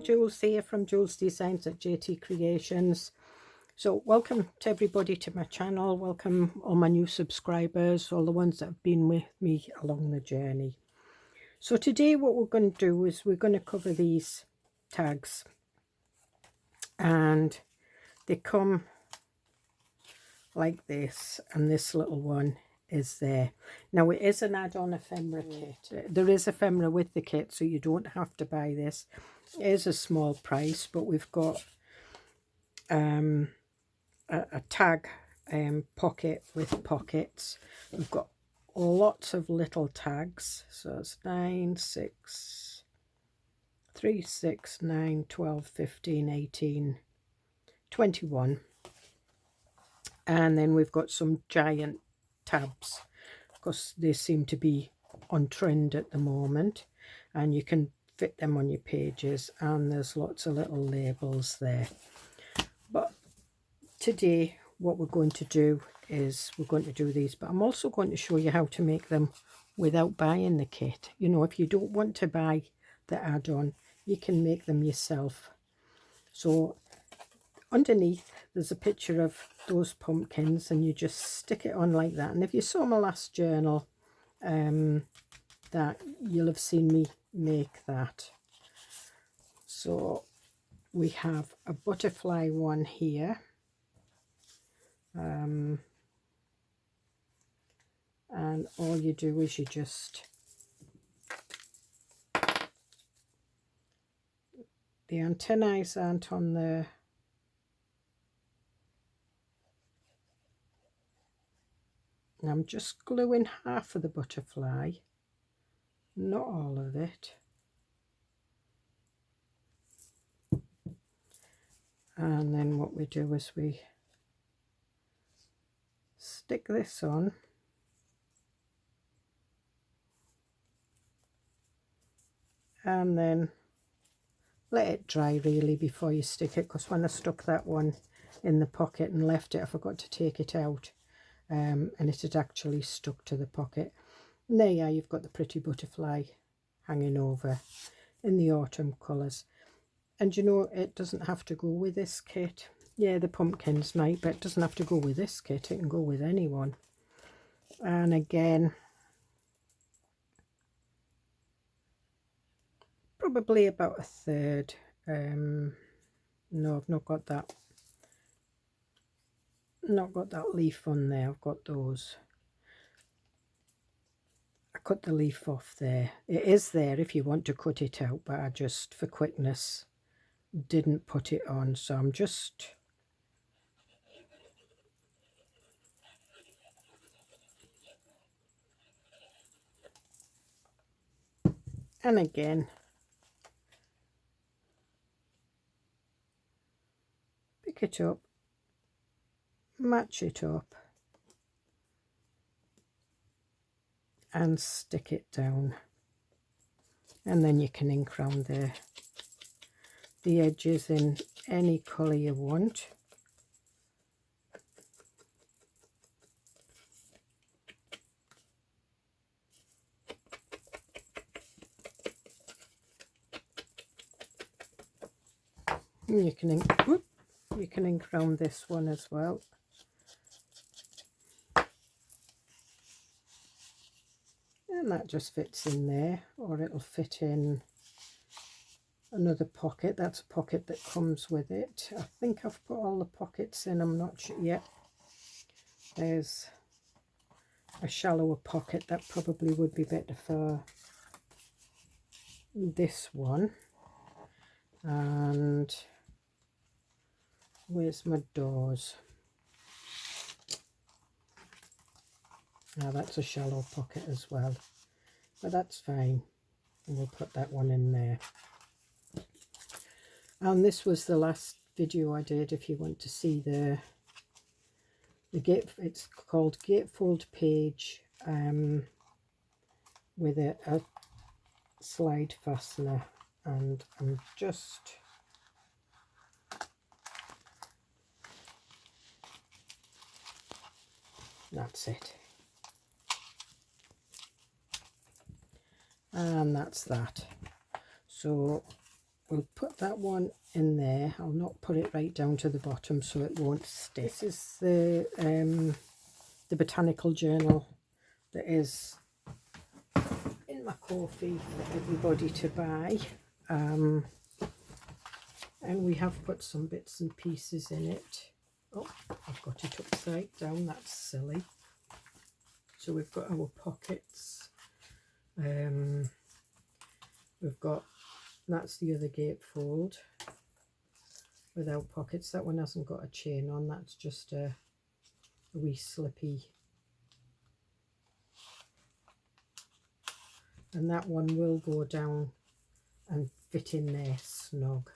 Jules here from Joolsedesigns at JT Creations. So welcome to everybody to my channel. Welcome all my new subscribers, all the ones that have been with me along the journey. So today what we're going to do is we're going to cover these tags, and they come like this, and this little one is there. Now it is an add-on ephemera kit. There is ephemera with the kit, so you don't have to buy this. It is a small price, but we've got a tag pocket with pockets. We've got lots of little tags, so it's 9, 6, 3, 6, 9, 12, 15, 18, 21. And then we've got some giant tabs because they seem to be on trend at the moment, and you can fit them on your pages, and there's lots of little labels there. But today what we're going to do is we're going to do these, but I'm also going to show you how to make them without buying the kit. You know, if you don't want to buy the add-on, you can make them yourself. So underneath there's a picture of those pumpkins, and you just stick it on like that. And if you saw my last journal, that you'll have seen me make that. So we have a butterfly one here, and all you do is you just, the antennae aren't on the, I'm just gluing half of the butterfly, not all of it. And then what we do is we stick this on, and then let it dry really before you stick it, because when I stuck that one in the pocket and left it, I forgot to take it out. And it had actually stuck to the pocket. And there you are, you've got the pretty butterfly hanging over in the autumn colours. And you know, it doesn't have to go with this kit. Yeah, the pumpkins might, but it doesn't have to go with this kit. It can go with any one. And again, probably about a third. No, I've not got that. Not got that leaf on there. I've got those. I cut the leaf off there. It is there if you want to cut it out, but I just, for quickness, didn't put it on. So I'm just and again pick it up, match it up, and stick it down, and then you can ink round the edges in any colour you want. And you can ink round this one as well. And that just fits in there, or it'll fit in another pocket. That's a pocket that comes with it. I think I've put all the pockets in, I'm not sure yet. There's a shallower pocket that probably would be better for this one. And where's my doors? Now that's a shallow pocket as well, but that's fine. We'll put that one in there. And this was the last video I did. If you want to see the it's called gatefold page, with a slide fastener, and I'm just that's it. And that's that. So we'll put that one in there. I'll not put it right down to the bottom so it won't stick. This is the botanical journal that is in my coffee for everybody to buy. And we have put some bits and pieces in it. Oh, I've got it upside down, that's silly. So we've got our pockets. We've got, that's the other gatefold without pockets. That one hasn't got a chain on, that's just a wee slippy. And that one will go down and fit in there snug.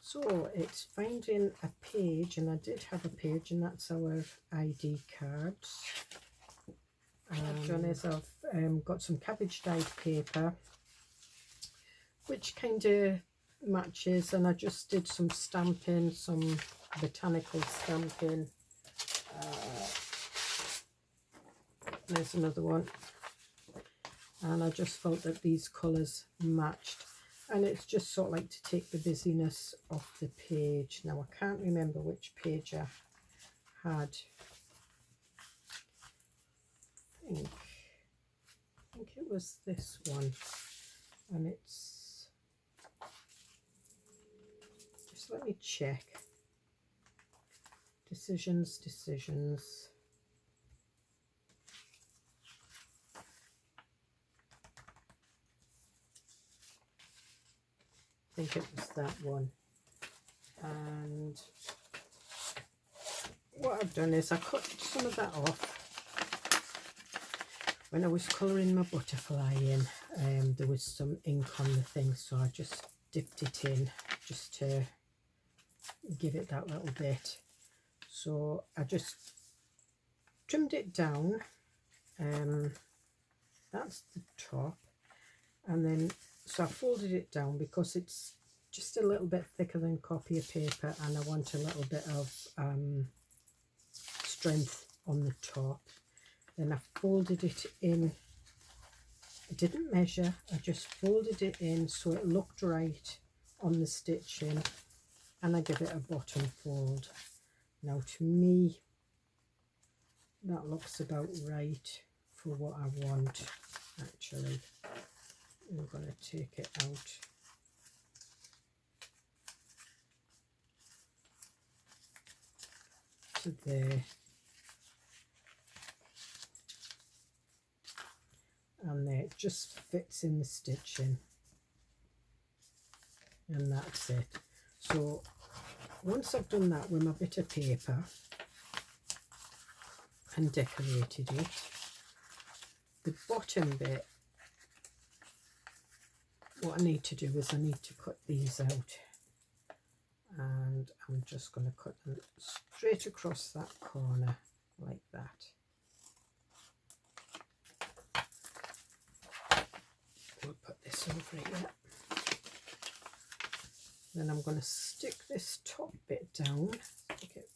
So it's finding a page, and I did have a page, and that's our ID cards. What I've done is I've got some cabbage dyed paper, which kind of matches, and I just did some stamping, some botanical stamping. There's another one. And I just felt that these colours matched. And it's just sort of like to take the busyness off the page. Now I can't remember which page I had. I think it was this one. And it's, just let me check. Decisions. I think it was that one. And what I've done is I cut some of that off. When I was colouring my butterfly in, there was some ink on the thing, so I just dipped it in just to give it that little bit. So I just trimmed it down. That's the top, and then so I folded it down because it's just a little bit thicker than copy paper, and I want a little bit of strength on the top. Then I folded it in. I didn't measure, I just folded it in so it looked right on the stitching, and I give it a bottom fold. Now to me that looks about right for what I want. Actually, I'm going to take it out. To there. And there, it just fits in the stitching. And that's it. So once I've done that with my bit of paper and decorated it, the bottom bit, what I need to do is I need to cut these out, and I'm just going to cut them straight across that corner like that. We'll put this over here. Then I'm going to stick this top bit down, stick it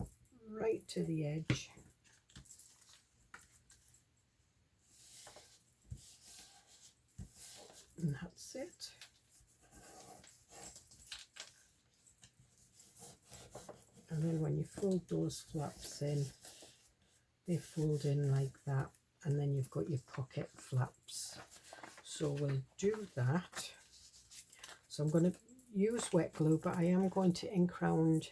right to the edge. And that's it. And then when you fold those flaps in, they fold in like that, and then you've got your pocket flaps. So we'll do that. So I'm going to use wet glue, but I am going to ink round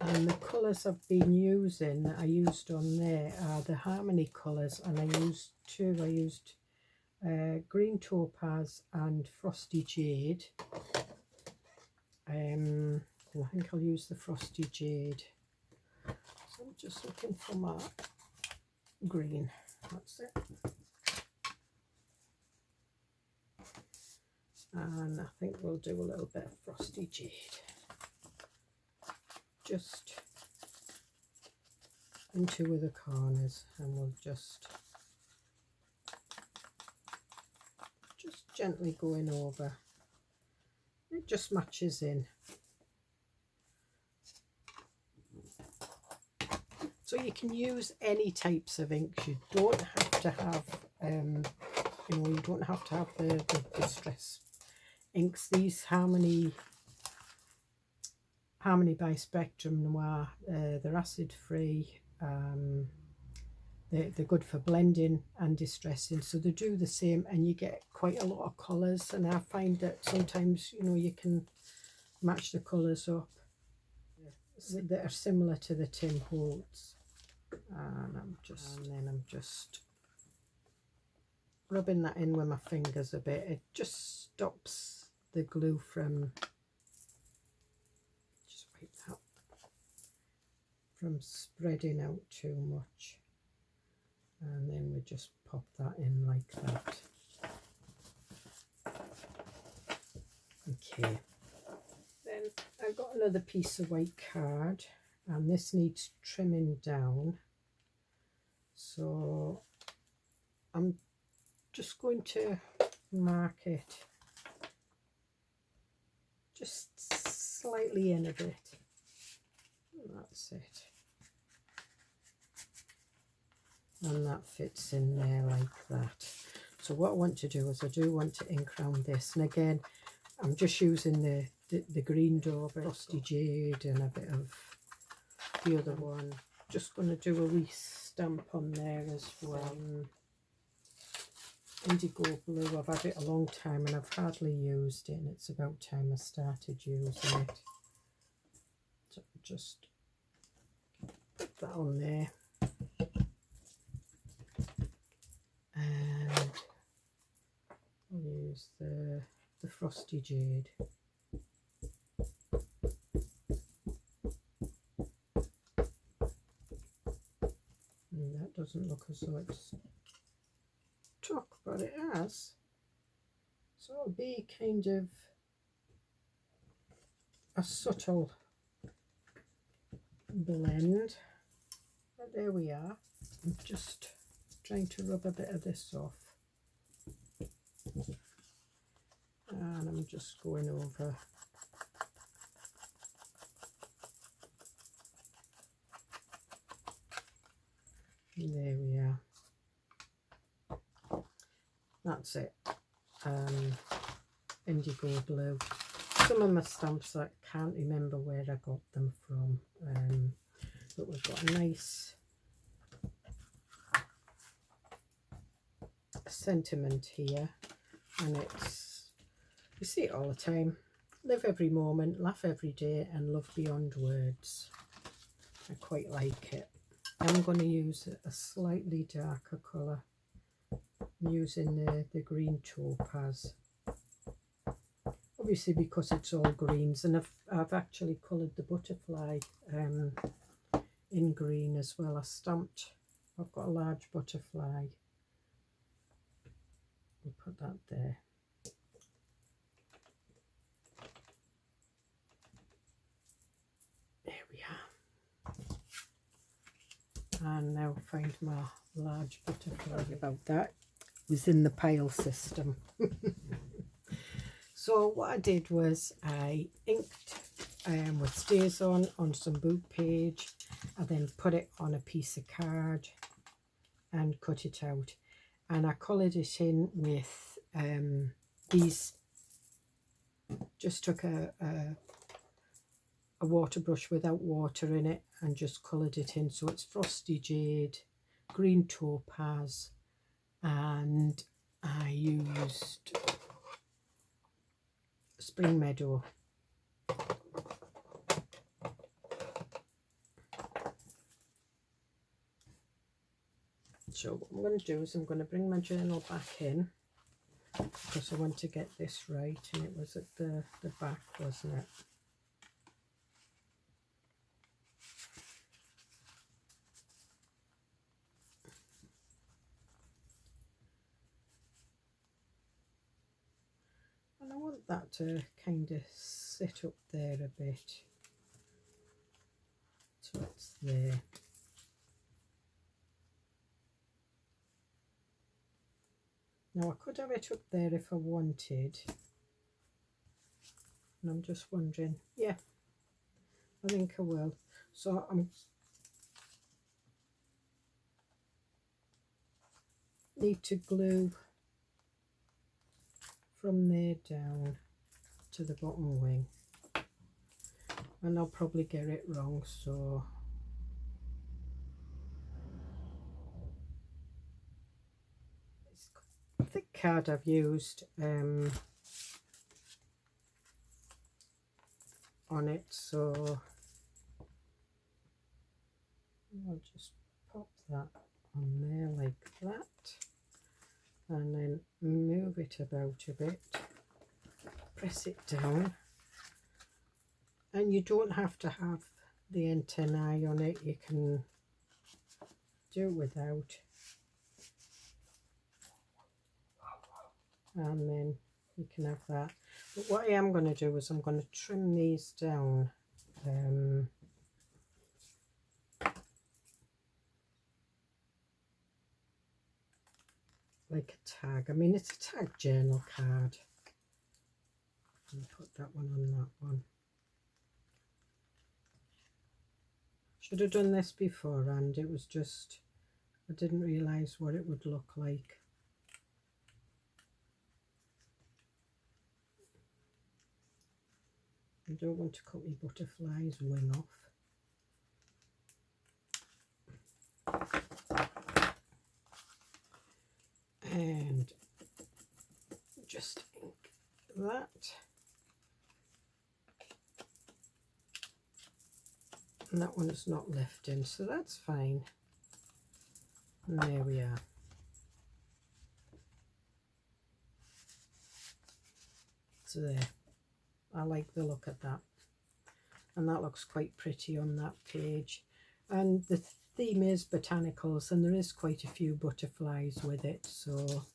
and the colours I've been using that I used on there are the Harmony colours, and I used two. I used Green Topaz and Frosty Jade. I think I'll use the Frosty Jade. So I'm just looking for my green. That's it. And I think we'll do a little bit of Frosty Jade. Just in two of the corners, and we'll just gently going over. It just matches in. So you can use any types of inks. You don't have to have You know, you don't have to have the distress inks. These Harmony by Spectrum Noir, they're acid free. They're good for blending and distressing, so they do the same, and you get quite a lot of colours. And I find that sometimes, you know, you can match the colours up that are similar to the Tim Holtz. And then I'm just rubbing that in with my fingers a bit. It just stops the glue from, just wipe that, from spreading out too much. And then we just pop that in like that. Okay, then I've got another piece of white card, and this needs trimming down, so I'm just going to mark it just slightly in a bit. That's it. And that fits in there like that. So what I want to do is I do want to ink around this, and again I'm just using the green door, Frosty Jade, and a bit of the other one. Just going to do a wee stamp on there as well. Indigo blue, I've had it a long time and I've hardly used it, and it's about time I started using it. So just put that on there. And I'll use the Frosty Jade. And that doesn't look as though it's took, but it has. So it'll be kind of a subtle blend. But there we are. I'm just trying to rub a bit of this off, and I'm just going over there we are. That's it. Indigo blue. Some of my stamps I can't remember where I got them from, but we've got a nice sentiment here, and it's, you see it all the time: live every moment, laugh every day, and love beyond words. I quite like it. I'm going to use a slightly darker colour. I'm using the green topaz, obviously because it's all greens, and I've actually coloured the butterfly in green as well. I've got a large butterfly. We'll put that there. There we are. And now find my large butterfly. About that, it was in the pile system. So what I did was I inked with StazOn on some book page. I then put it on a piece of card and cut it out, and I coloured it in with these. Just took a water brush without water in it and just coloured it in. So it's Frosty Jade, green topaz, and I used Spring Meadow. So what I'm going to do is I'm going to bring my journal back in, because I want to get this right, and it was at the back, wasn't it? And I want that to kind of sit up there a bit, so it's there. Now I could have it up there if I wanted, and I'm just wondering, yeah, I think I will. So need to glue from there down to the bottom wing, and I'll probably get it wrong, so it's a thick card I've used on it, so I'll just pop that on there like that, and then move it about a bit, press it down, and you don't have to have the antennae on it, you can do it without, and then you can have that. But what I am going to do is I'm going to trim these down like a tag. I mean, it's a tag journal card. I'll put that one on that one. Should have done this beforehand. It was just, I didn't realise what it would look like. I don't want to cut my butterfly's wing off. And just ink that. And that one is not lifting, so that's fine. And there we are. So there. I like the look of that, and that looks quite pretty on that page. And the theme is botanicals, and there is quite a few butterflies with it, so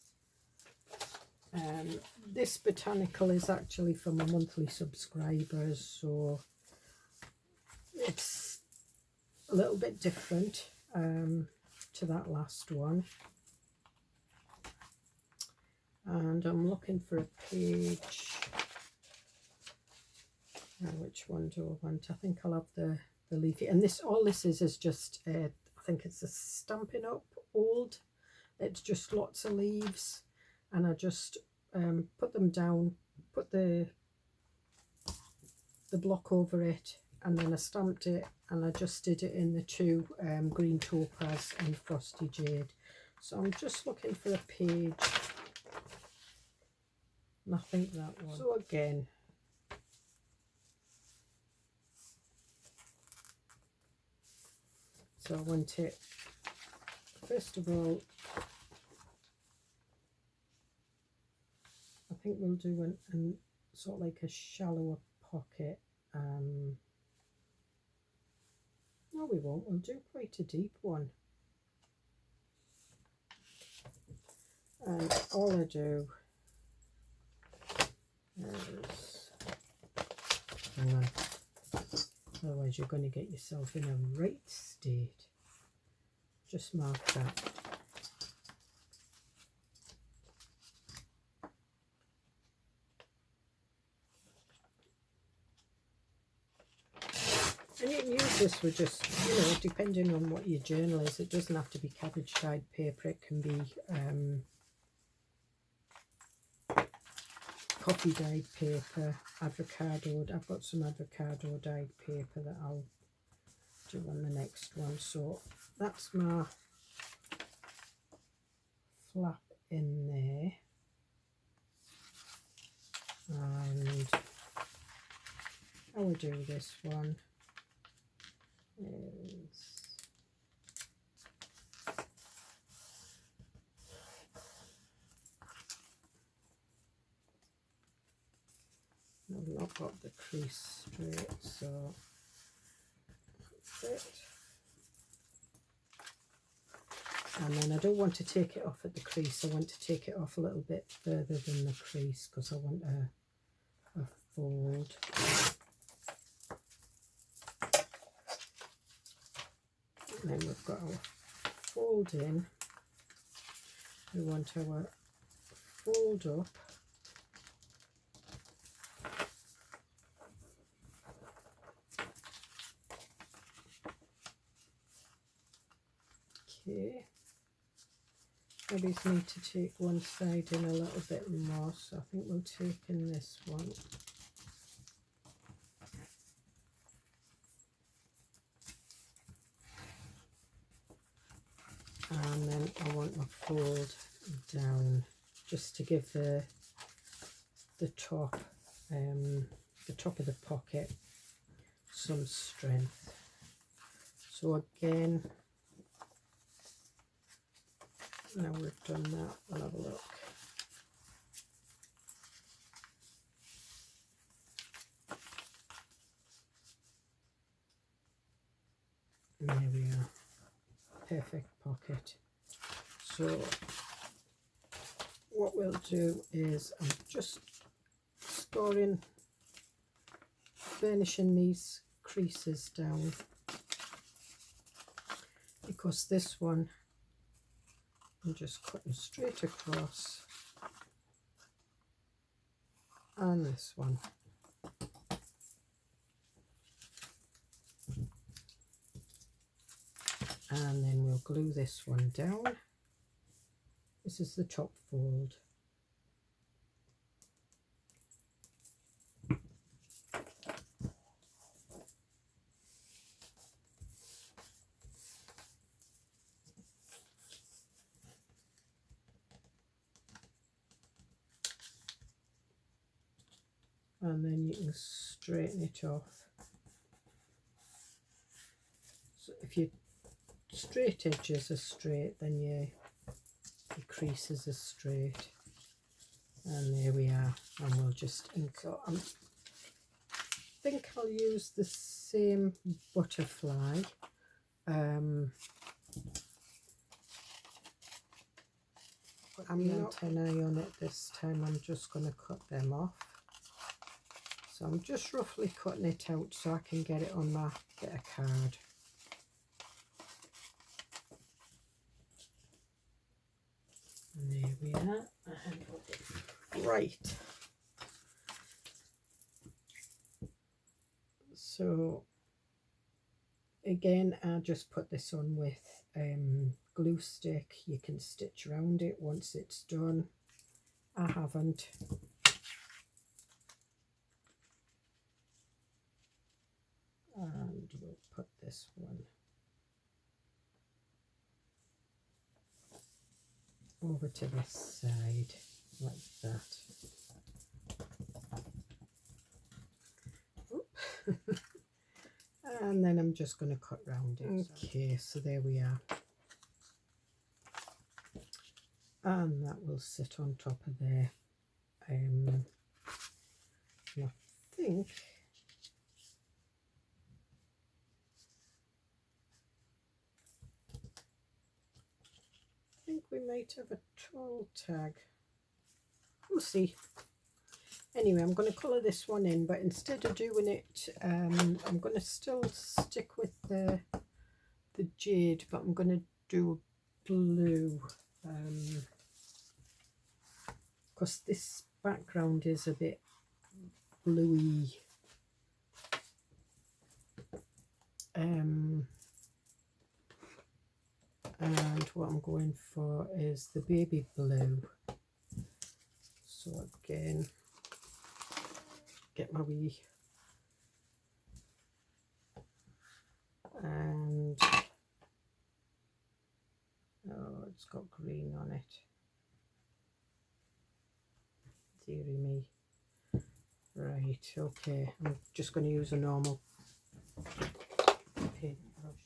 this botanical is actually for my monthly subscribers, so it's a little bit different to that last one. And I'm looking for a page. Which one do I want? I think I'll have the leafy. And this, all this is just, I think it's a Stampin' Up! Old. It's just lots of leaves. And I just put them down, put the block over it, and then I stamped it, and I just did it in the two green topaz and frosty jade. So I'm just looking for a page. And I think that one. So again, so I want it, first of all, I think we'll do an sort of like a shallower pocket. No, we won't. We'll do quite a deep one. And all I do is, hang on, otherwise you're going to get yourself in a right state. Just mark that. And you can use this with just, you know, depending on what your journal is. It doesn't have to be cabbage dyed paper. It can be coffee dyed paper, avocado. I've got some avocado dyed paper that I'll do on the next one. So that's my flap in there. And how we do this one is I've not got the crease straight, so that's it. And then I don't want to take it off at the crease, I want to take it off a little bit further than the crease because I want a fold. And then we've got our fold in. We want our fold up. Okay. maybe it's need to take one side in a little bit more, so I think we'll take in this one. And then I want to fold down just to give the top of the pocket some strength. So again, now we've done that, we'll have a look. And there we are, perfect pocket. So what we'll do is I'm just burnishing these creases down, because this one I'm just cutting straight across, and this one. And then we'll glue this one down. This is the top fold. And then you can straighten it off. So if your straight edges are straight, then your creases are straight. And there we are. And we'll just insert. I think I'll use the same butterfly. I'm not an eye on it this time. I'm just going to cut them off. So I'm just roughly cutting it out so I can get it on my bit of card. And there we are. Right. So again, I just put this on with glue stick. You can stitch around it once it's done. I haven't. And we'll put this one over to this side like that. And then I'm just going to cut round it. Okay, so there we are. And that will sit on top of there. And I think we might have a tall tag. We'll see. Anyway, I'm going to colour this one in, but instead of doing it, I'm going to still stick with the jade, but I'm going to do blue, because this background is a bit bluey. And what I'm going for is the baby blue. So again, get my wee, and oh, it's got green on it. Dearie me. Right, okay, I'm just going to use a normal paintbrush.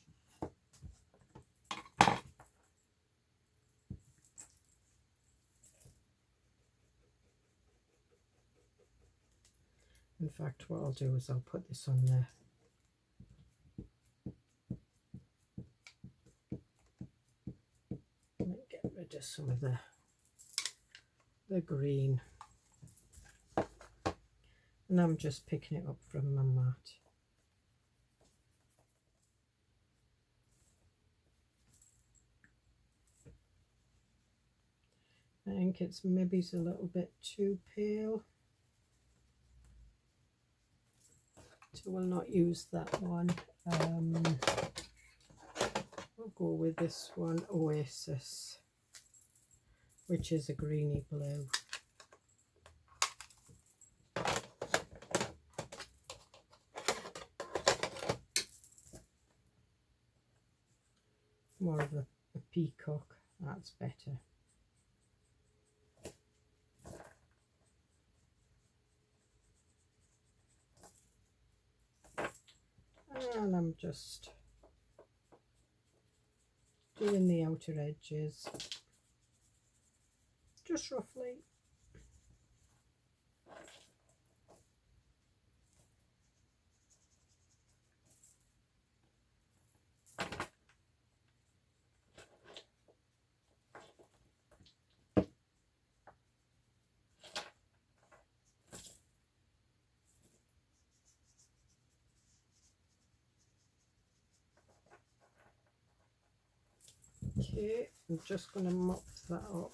In fact, what I'll do is I'll put this on there. Get rid of some of the green. And I'm just picking it up from my mat. I think it's maybe a little bit too pale. So we'll not use that one. We'll go with this one, Oasis. which is a greeny blue. More of a peacock, that's better. And I'm just doing the outer edges, just roughly. Okay, I'm just going to mop that up,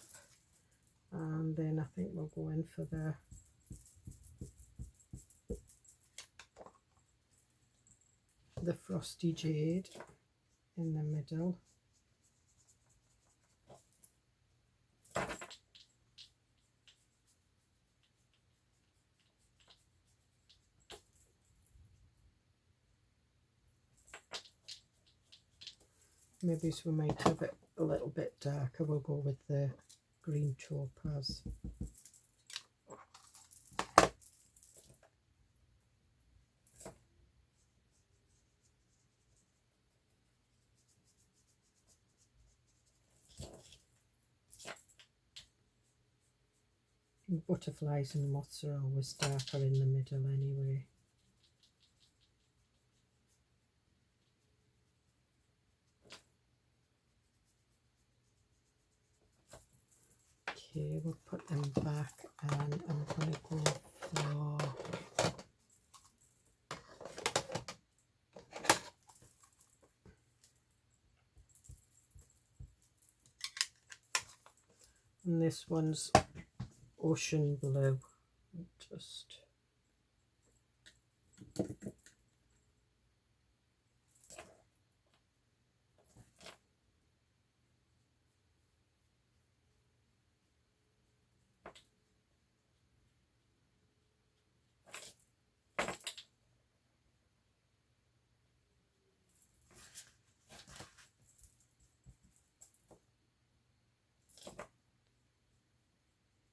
and then I think we'll go in for the frosty jade in the middle. Maybe so we might have it a little bit darker. We'll go with the green topaz. Butterflies and moths are always darker in the middle anyway. Okay, we'll put them back, and I'm going to go for and this one's ocean blue. Just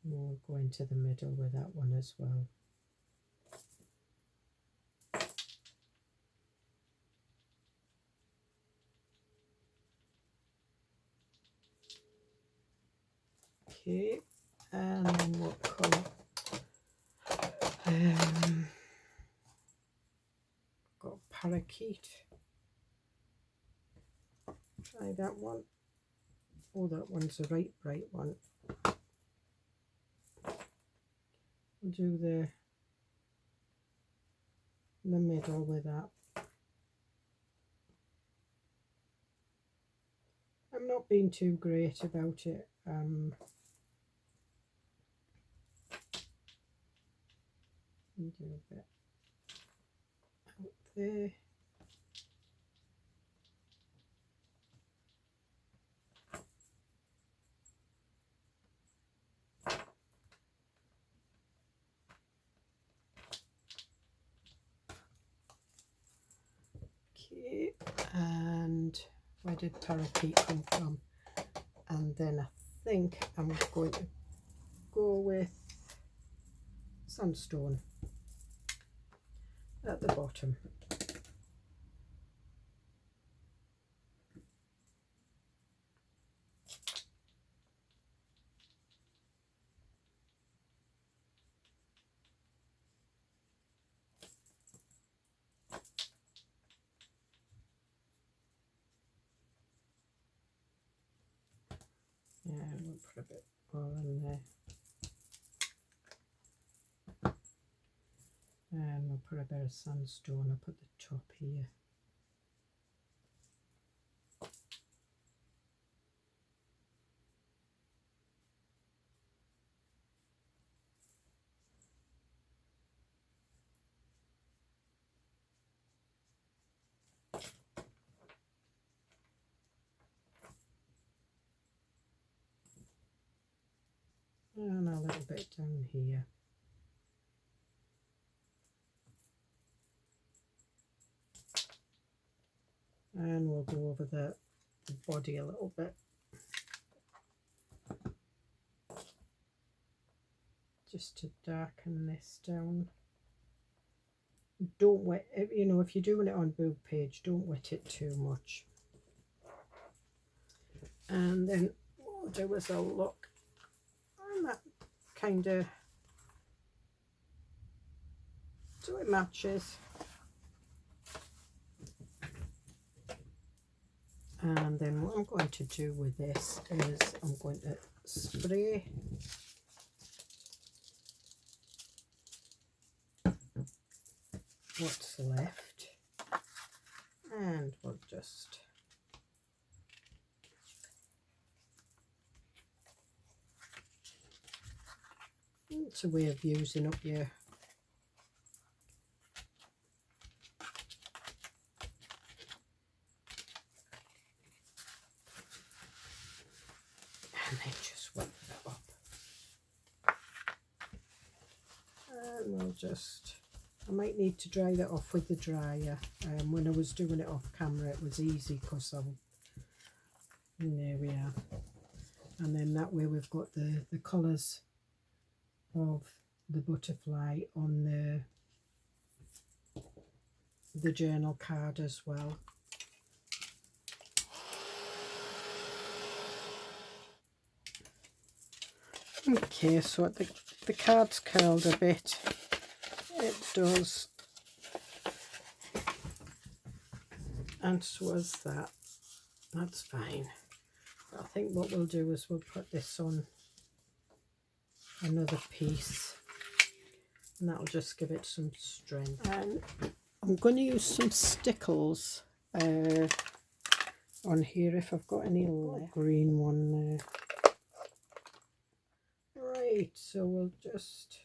we'll go into the middle with that one as well. Okay, and then what colour? Got parakeet. Try that one. Oh, that one's a right bright one. We'll do the middle with that. I'm not being too great about it. Do a bit out there. Okay, and where did parakeet come from? And then I think I'm going to go with sandstone at the bottom. And we'll put a bit more in there. And we'll put a bit of sandstone up at the top here. little bit down here. And we'll go over the body a little bit. Just to darken this down. Don't wet, you know, if you're doing it on boob page, don't wet it too much. And then what I'll do is I'll look, and that kind of, so it matches. And then what I'm going to do with this is I'm going to spray what's left, and we'll just it's a way of using up your and then just wet that up, and we'll just, I might need to dry that off with the dryer. When I was doing it off camera it was easy because and there we are, and then that way we've got the colours of the butterfly on the journal card as well. Okay, so the card's curled a bit. It does, and so is that. That's fine. I think what we'll do is we'll put this on another piece, and that'll just give it some strength. And I'm going to use some stickles on here if I've got any left. Green one there. Right, so we'll just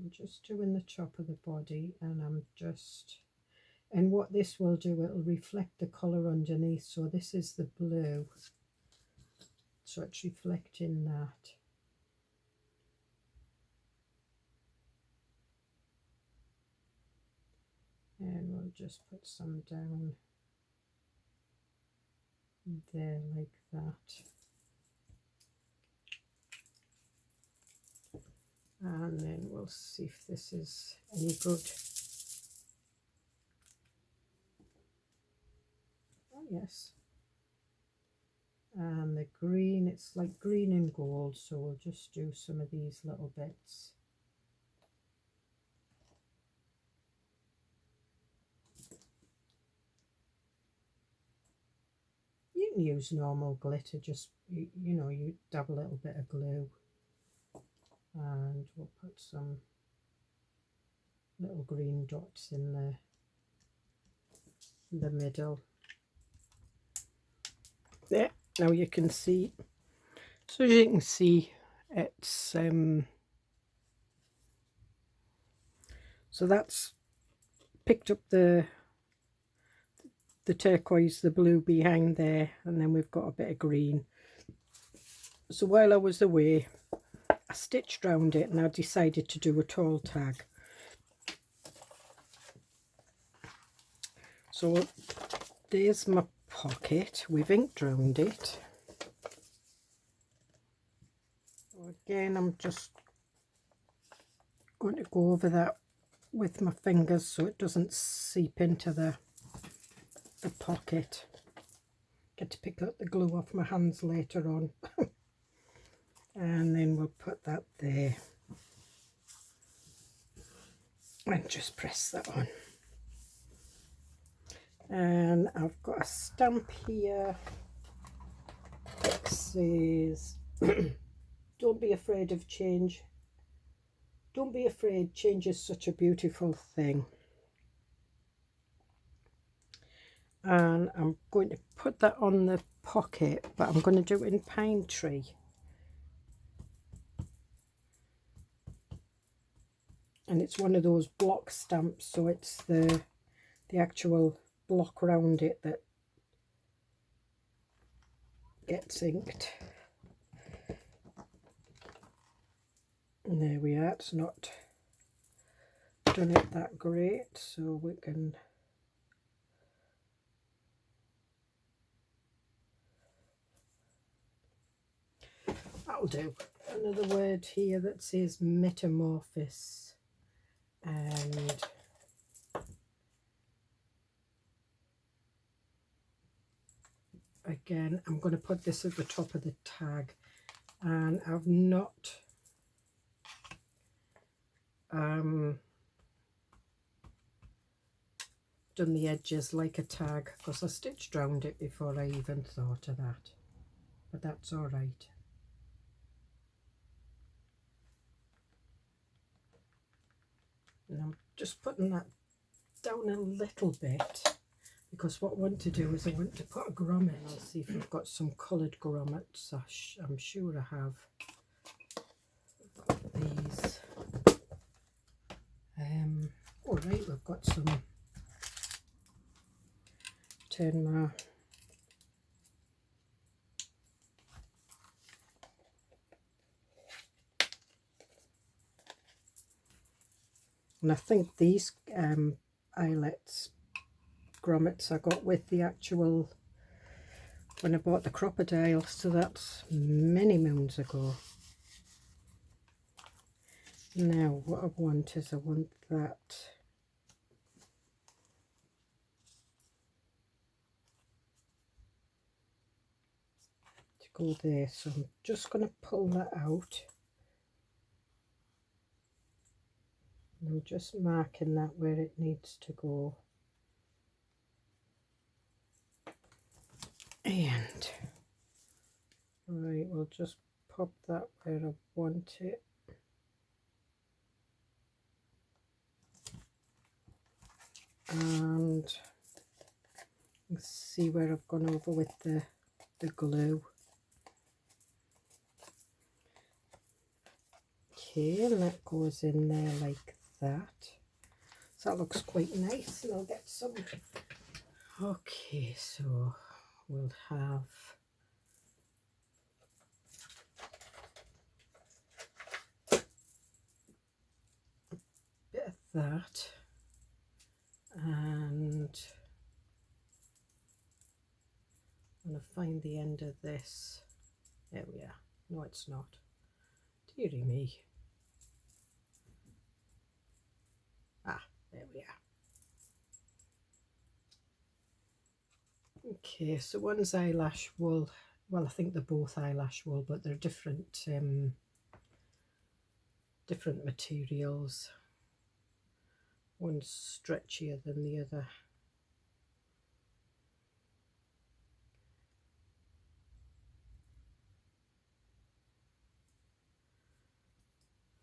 I'm just doing the top of the body, and I'm just, and what this will do, it'll reflect the colour underneath. So this is the blue, so it's reflecting that. And we'll just put some down there like that. And then we'll see if this is any good. Oh yes. And the green, it's like green and gold, so we'll just do some of these little bits. You can use normal glitter, just you know, you dab a little bit of glue. And we'll put some little green dots in the middle. There, now you can see. So as you can see, it's so that's picked up the turquoise, the blue behind there, and then we've got a bit of green. So while I was away, I stitched round it and I decided to do a tall tag. So there's my pocket. We've inked round it. So again, I'm just going to go over that with my fingers so it doesn't seep into the pocket. Get to pick up the glue off my hands later on. And then we'll put that there and just press that on. And I've got a stamp here that says don't be afraid of change. Don't be afraid, change is such a beautiful thing. And I'm going to put that on the pocket, but I'm going to do it in pine tree. and it's one of those block stamps, so it's the actual block around it that gets inked. And there we are. It's not done it that great, so we can that'll do. Another word here that says metamorphosis, and again I'm going to put this at the top of the tag, and I've not done the edges like a tag because I stitched around it before I even thought of that, but that's all right. And I'm just putting that down a little bit because what I want to do is I want to put a grommet. I'll see if I've got some coloured grommets. I'm sure I have. I've got these. All right, we've got some. Turn my and I think these eyelets grommets I got with the actual when I bought the crocodile, so that's many moons ago. Now what I want is I want that to go there, so I'm just going to pull that out. And I'm just marking that where it needs to go. And right, we'll just pop that where I want it. And let's see where I've gone over with the glue. Okay, and that goes in there like that. So that looks quite nice, and I'll get some. Okay, so we'll have a bit of that, and I'm going to find the end of this. There we are. No, it's not. Dearie me. Ah, there we are. Okay, so one's eyelash wool. Well, I think they're both eyelash wool, but they're different different materials. One's stretchier than the other.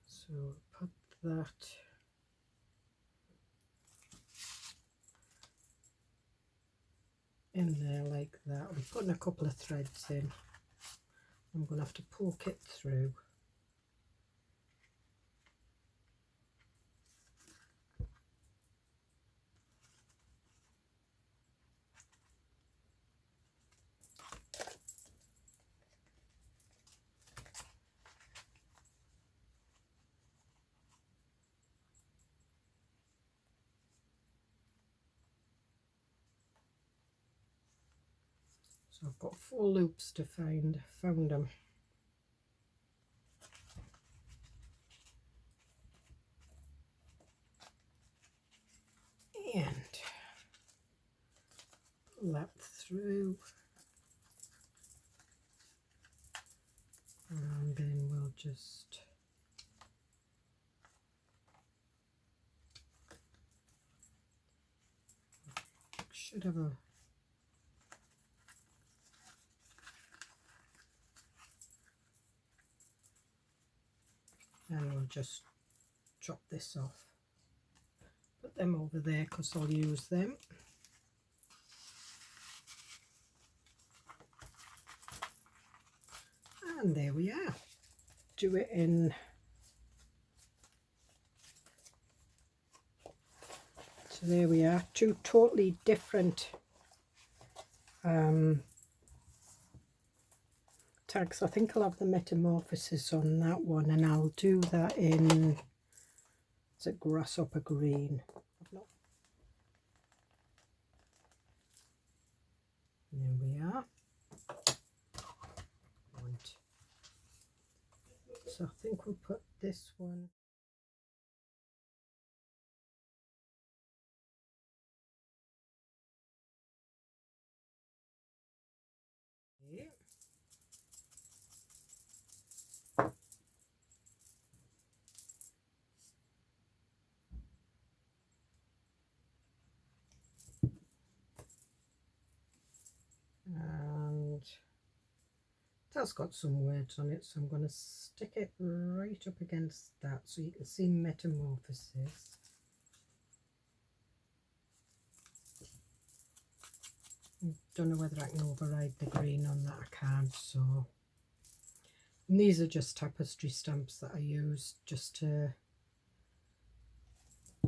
So put that in there like that. I'm putting a couple of threads in. I'm going to have to poke it through. So I've got 4 loops to find. Found them. And pull that through. And then we'll just should have a and we'll just chop this off. Put them over there because I'll use them. And there we are. Do it in So there we are, two totally different tags. I think I'll have the metamorphosis on that one, and I'll do that in, it's a grasshopper green. There we are. So I think we'll put this one. Here. And that's got some words on it, so I'm going to stick it right up against that so you can see metamorphosis. Don't know whether I can override the green on that. I can't. So, and these are just tapestry stamps that I use just to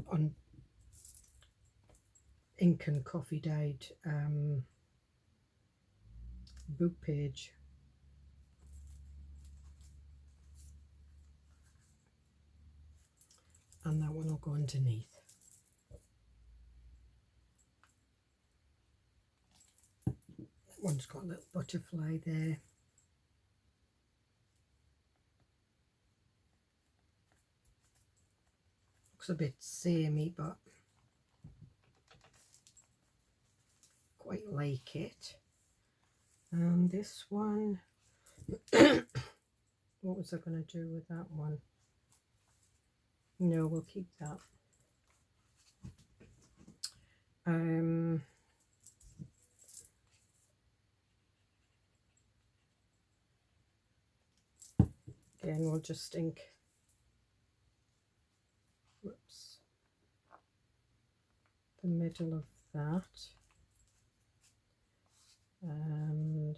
on ink and coffee dyed book page. And that one will go underneath. That one's got a little butterfly there. Looks a bit samey, but quite like it. And this one, what was I going to do with that one? No, we'll keep that. Again, we'll just ink, whoops, the middle of that. And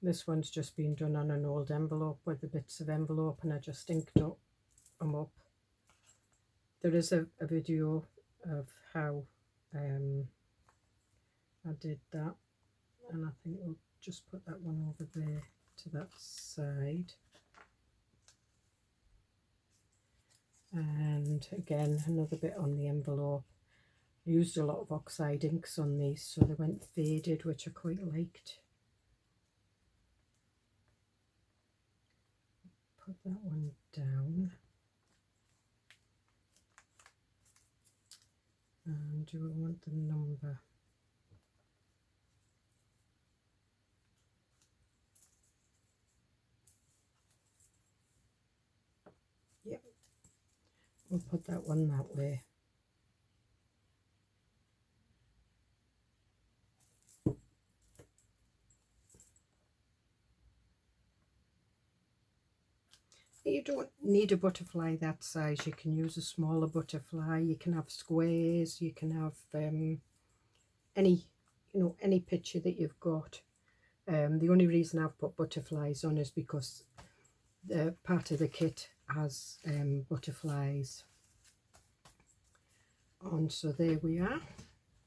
this one's just been done on an old envelope with the bits of envelope, and I just inked them up. There is a video of how I did that, and I think we'll just put that one over there to that side. And again, another bit on the envelope. I used a lot of oxide inks on these, so they went faded, which I quite liked. Put that one down. And do I want the number? Yep, we'll put that one that way. You don't need a butterfly that size. You can use a smaller butterfly. You can have squares. You can have any picture that you've got. The only reason I've put butterflies on is because the part of the kit has butterflies on. So there we are.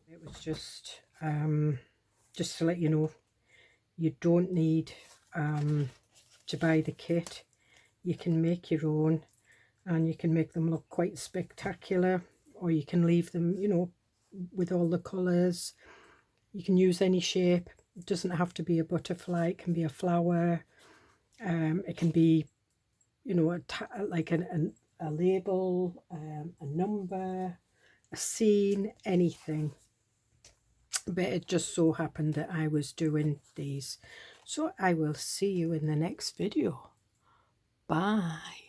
It was just to let you know, you don't need to buy the kit. You can make your own, and you can make them look quite spectacular, or you can leave them, with all the colours. You can use any shape. It doesn't have to be a butterfly. It can be a flower. It can be, like a label, a number, a scene, anything. But it just so happened that I was doing these. So I will see you in the next video. Bye.